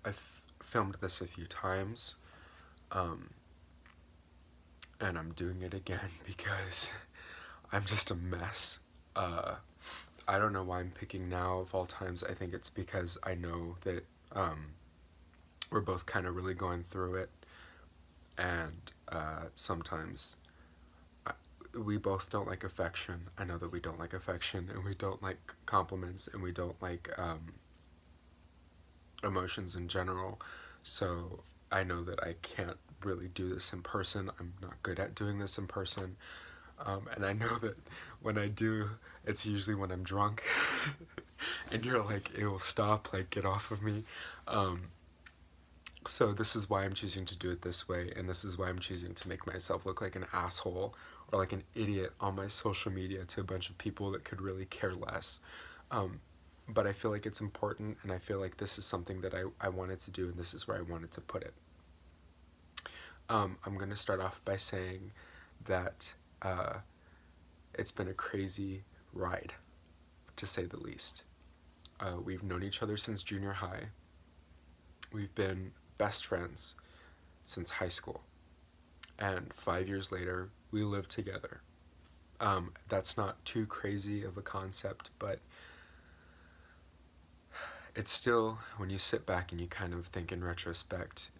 I've filmed this a few times, um, and I'm doing it again because I'm just a mess. Uh, I don't know why I'm picking now of all times. I think it's because I know that um, we're both kind of really going through it, and sometimes we both don't like affection. I know that we don't like affection, and we don't like compliments, and we don't like emotions in general. So I know that I can't really do this in person. I'm not good at doing this in person. And I know that when I do, it's usually when I'm drunk. And you're like, it will stop, like, get off of me. Um, so this is why I'm choosing to do it this way, and this is why I'm choosing to make myself look like an asshole or like an idiot on my social media to a bunch of people that could really care less. Um, but I feel like it's important, and I feel like this is something that I wanted to do, and this is where I wanted to put it. I'm going to start off by saying that it's been a crazy ride, to say the least. We've known each other since junior high. We've been best friends since high school. And 5 years later, we live together. That's not too crazy of a concept, but it's still, when you sit back and you kind of think in retrospect,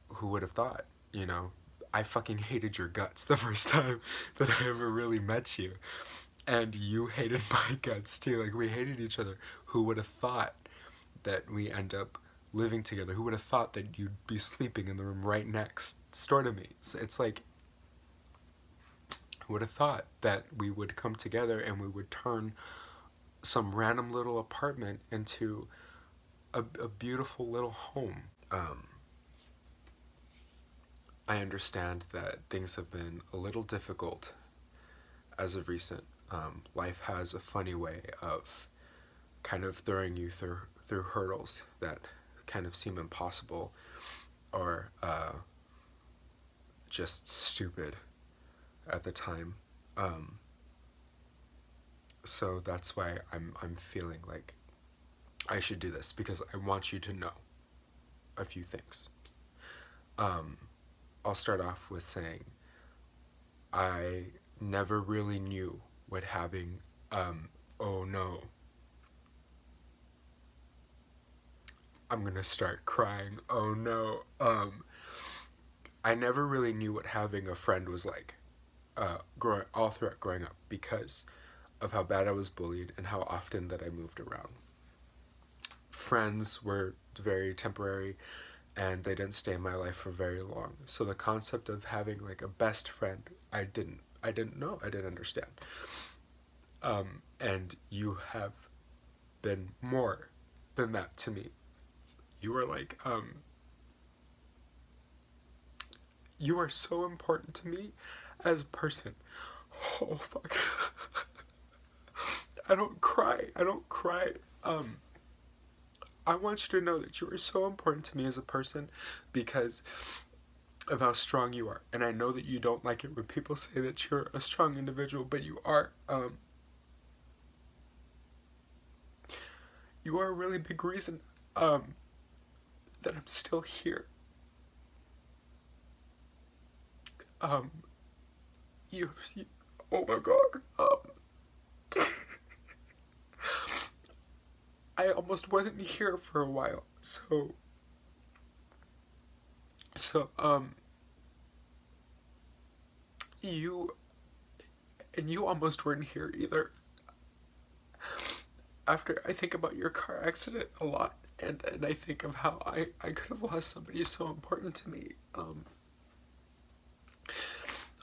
who would have thought, you know? I fucking hated your guts the first time that I ever really met you. And you hated my guts too. Like, we hated each other. Who would have thought that we end up living together? Who would have thought that you'd be sleeping in the room right next door to me? It's like, who would have thought that we would come together and we would turn some random little apartment into a beautiful little home? I understand that things have been a little difficult as of recent. Life has a funny way of kind of throwing you through hurdles that kind of seem impossible or just stupid at the time. So that's why I'm feeling like I should do this, because I want you to know a few things. I'll start off with saying I never really knew what having oh no, I'm gonna start crying, oh no. I never really knew what having a friend was like, all throughout growing up, because of how bad I was bullied and how often that I moved around. Friends were very temporary, and they didn't stay in my life for very long. So the concept of having like a best friend, I didn't know, I didn't understand. And you have been more than that to me. You are like, you are so important to me as a person. Oh fuck. I don't cry. I don't cry. I want you to know that you are so important to me as a person because of how strong you are. And I know that you don't like it when people say that you're a strong individual, but you are. You are a really big reason that I'm still here. Um, you oh my god. I almost wasn't here for a while, so you you almost weren't here either. After I think about your car accident a lot, and I think of how I could have lost somebody so important to me,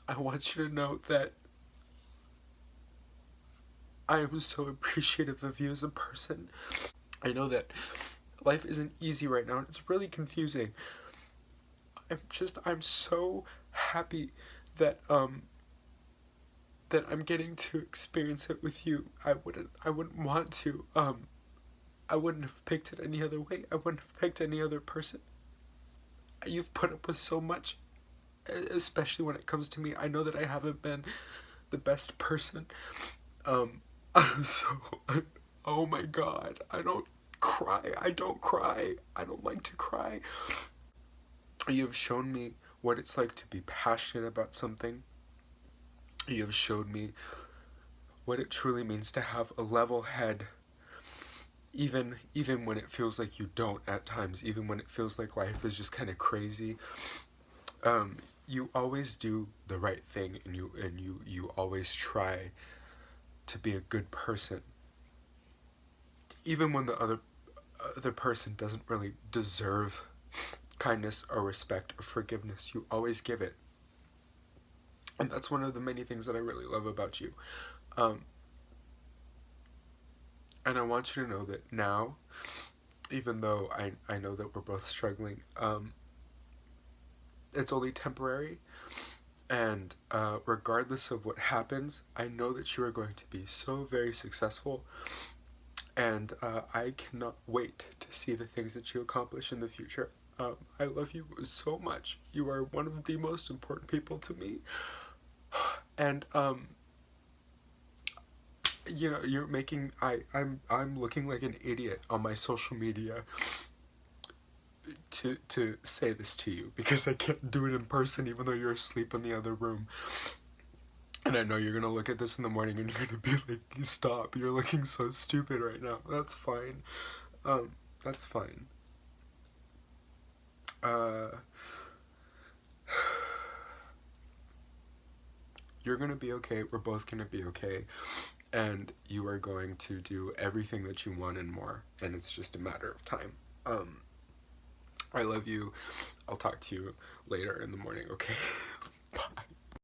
I want you to know that I am so appreciative of you as a person. I know that life isn't easy right now, and it's really confusing. I'm so happy that that I'm getting to experience it with you. I wouldn't want to. I wouldn't have picked it any other way. I wouldn't have picked any other person. You've put up with so much, especially when it comes to me. I know that I haven't been the best person. So, oh my god, I don't. cry. I don't cry. I don't like to cry. You have shown me what it's like to be passionate about something. You have showed me what it truly means to have a level head, even when it feels like you don't at times, even when it feels like life is just kind of crazy. You always do the right thing, and you always try to be a good person, even when the other person doesn't really deserve kindness or respect or forgiveness. You always give it, and that's one of the many things that I really love about you. And I want you to know that now, even though I know that we're both struggling, it's only temporary. And regardless of what happens, I know that you are going to be so very successful. And I cannot wait to see the things that you accomplish in the future. I love you so much. You are one of the most important people to me. And you know, you're making I'm looking like an idiot on my social media to say this to you, because I can't do it in person even though you're asleep in the other room. And I know you're gonna look at this in the morning and you're gonna be like, stop, you're looking so stupid right now. That's fine. That's fine. You're gonna be okay. We're both gonna be okay. And you are going to do everything that you want and more. And it's just a matter of time. I love you. I'll talk to you later in the morning, okay? Bye.